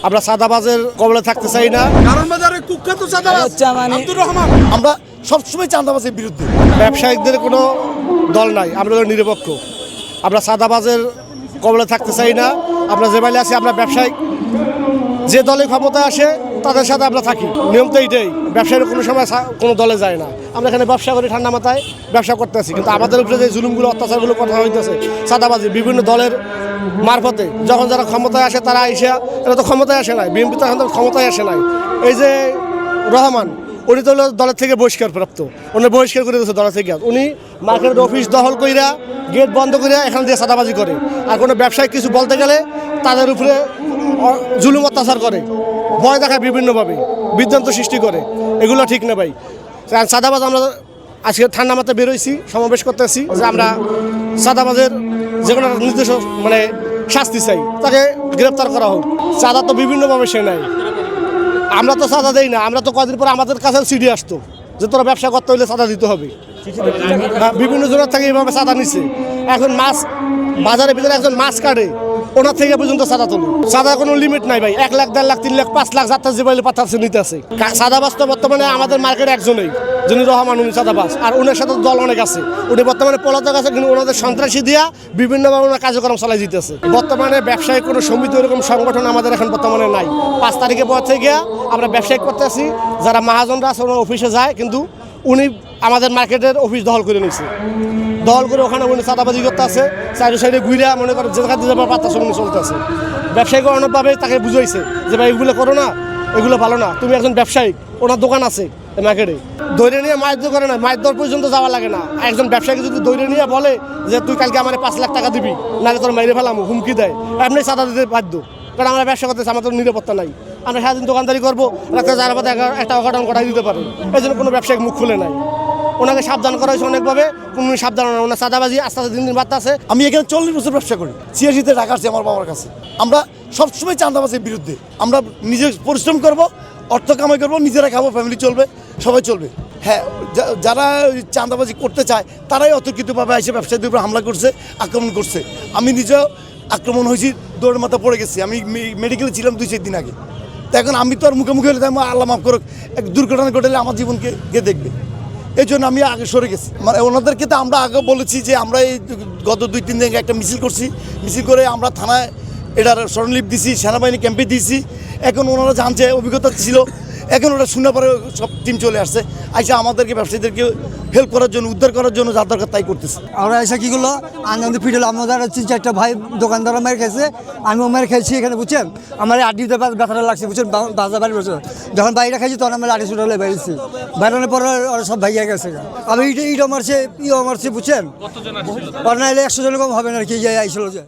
আমরা চাঁদাবাজের কবলে থাকতে চাই না। কারণ বাজারে কুখ্যাত চাঁদাবাজ আব্দুর রহমান। আমরা সবসময় চাঁদাবাজের বিরুদ্ধে। ব্যবসায়িকদের কোনো দল নাই, আমরা নিরপেক্ষ। আমরা চাঁদাবাজের কবলে থাকতে চাই না। আমরা যে বাইলে আছি আমরা ব্যবসায়িক, যে দলে ক্ষমতা আসে তাদের সাথে আমরা থাকি। নিয়ম তো এইটাই, ব্যবসায়ীর কোনো সময় কোনো দলে যায় না। আমরা এখানে ব্যবসা করি, ঠান্ডা মাথায় ব্যবসা করতে আছি, কিন্তু আমাদের উপরে যে জুলুমগুলো অত্যাচারগুলো কথা হইতেছে চাঁদাবাজি বিভিন্ন দলের মারফতে, যখন যারা ক্ষমতায় আসে তারা আইসা, এরা তো ক্ষমতায় আসে নাই, বিএনপি তো এখন ক্ষমতায় আসে নাই। এই যে রহমান, উনি তো দলের থেকে বহিষ্কার প্রাপ্ত, উনি বহিষ্কার করে দিয়েছে দলের থেকে। উনি মার্কেটের অফিস দখল কইরা গেট বন্ধ করিয়া এখান দিয়ে চাঁদাবাজি করে। আর কোনো ব্যবসায়িক কিছু বলতে গেলে তাদের উপরে জুলুম অত্যাচার করে, ভয় দেখায় বিভিন্নভাবে, বিভ্রান্ত সৃষ্টি করে। এগুলো ঠিক না ভাই। চাঁদাবাজ আমরা আজকে ঠান্ডা মাথায় বেরোইছি, সমাবেশ করতেছি যে আমরা চাঁদাবাজের যে কোনো নির্দেশ মানে শাস্তি চাই, তাকে গ্রেপ্তার করা হোক। চাঁদা তো বিভিন্নভাবে সে নেয়, আমরা তো চাঁদা দেই না। আমরা তো কদিন পর আমাদের কাছে সিডি আসতো যে তোরা ব্যবসা করতে হলে চাঁদা দিতে হবে। বিভিন্ন জনের থেকে এইভাবে চাঁদা নিচ্ছে। এখন মাছ বাজারের ভিতরে একজন মাছ কাটে, ওনার থেকে পর্যন্ত চাঁদা তোলে। চাঁদার কোনো লিমিট নাই ভাই। 1 লাখ, 1.5 লাখ, 3 লাখ, 5 লাখ যাত্রা যে বাইলে পাঠাচ্ছে নিতে আছে। চাঁদাবাজ তো বর্তমানে আমাদের মার্কেটে একজনেই, যিনি রহমান, উনি চাঁদাবাজ। আর ওনার সাথে দল অনেক আছে, উনি বর্তমানে পলাতক আছে, কিন্তু ওনাদের সন্ত্রাসী দিয়া বিভিন্নভাবে ওনার কার্যক্রম চালাই দিতেছে। বর্তমানে ব্যবসায়িক কোনো সমিতি এরকম সংগঠন আমাদের এখন বর্তমানে নাই। 5 তারিখে পর থেকে আমরা ব্যবসায়িক করতে আসি, যারা মহাজনরা আছে ওনার অফিসে যায়, কিন্তু উনি আমাদের মার্কেটের অফিস দখল করে নিয়েছে। দখল করে ওখানে উনি চাঁদাবাজি করতে আছে, সাইডে সাইডে ঘুরিয়া মনে করে যে জায়গাতে যাবার পাত্তা সঙ্গে চলতে আছে। ব্যবসায়িক অনেকভাবে তাকে বুঝাইছে যে ভাই এগুলো করো না, এগুলো ভালো না, তুমি একজন ব্যবসায়িক, ওনার দোকান আছে মার্কেটে। দৈরে নিয়ে মাছ করে না, মাছ দর পর্যন্ত যাওয়া লাগে না। একজন ব্যবসায়ীকে যদি দৈরে নিয়ে বলে যে তুই কালকে আমার 5 লাখ টাকা দিবি, নাহলে তোর মেরে ফেলাম, হুমকি দেয়, এমনি চাঁদা দিতে বাধ্য। কারণ আমরা ব্যবসা করতেছি, আমাদের নিরাপত্তা নাই। আমরা সারাদিন দোকানদারি করবো, রাখতে যার পথে একটা অঘটন ঘটাই দিতে পারে। এই জন্য কোনো ব্যবসায়িক মুখ খুলে নাই। ওনাকে সাবধান করা হয়েছে অনেকভাবে, কোনো সাবধান না। ওনার চাঁদাবাজি আস্তে আস্তে দিন দিন বাড়তে আছে। আমি এখানে 40 বছর ব্যবসা করি, 86-তে টাকা আসছে আমার বাবার কাছে। আমরা সবসময় চাঁদাবাজের বিরুদ্ধে। আমরা নিজে পরিশ্রম করব, অর্থ কামাই করবো, নিজেরা খাবো, ফ্যামিলি চলবে, সবাই চলবে। হ্যাঁ, যারা চাঁদাবাজি করতে চায় তারাই অতর্কিতভাবে এসে ব্যবসায়ীদের উপর হামলা করছে, আক্রমণ করছে। আমি নিজেও আক্রমণ হয়েছি, দৌড়ের মাথা পড়ে গেছি। আমি মেডিকেলে ছিলাম 2-4 দিন আগে। তো এখন আমি তো আর মুখে মুখে হলে আল্লাহ মাফ করুক, এক দুর্ঘটনা ঘটলে আমার জীবনকে কে দেখবে? এই জন্য আমি আগে সরে গেছি। মানে ওনাদেরকে তো আমরা আগে বলেছি যে আমরা এই গত 2-3 দিন একটা মিছিল করছি, মিছিল করে আমরা থানায় এটার স্মরণলিপ দিছি, সেনাবাহিনী ক্যাম্পে দিয়েছি। এখন ওনারা জানছে, অভিজ্ঞতা ছিল, এখন ওটা শোনার পরে সব টিম চলে আসছে, আইসা আমাদেরকে ব্যবসায়ীদেরকে হেল্প করার জন্য, উদ্ধার করার জন্য যা দরকার তাই করতেছে। আমরা এসে কী করলো, আনন্দ ফিরল। আমাদের 3-4টা ভাই দোকানদার মেরে খেয়েছে, আমিও মেরে খেয়েছি এখানে, বুঝছেন। আমার আড্ডিতে ব্যথাটা লাগছে, বুঝছেন, বাজার বাড়ি বসে। যখন বাইরে খাইছি তখন আমরা লাঠি ছুটলে বেরিয়েছি, বেরোনোর পর ওরা সব ভাইয়া গেছে। আমি ইটও মারছে, মারছে, বুঝছেন। 100 জন কম হবে না আর কি, আইসলো যে।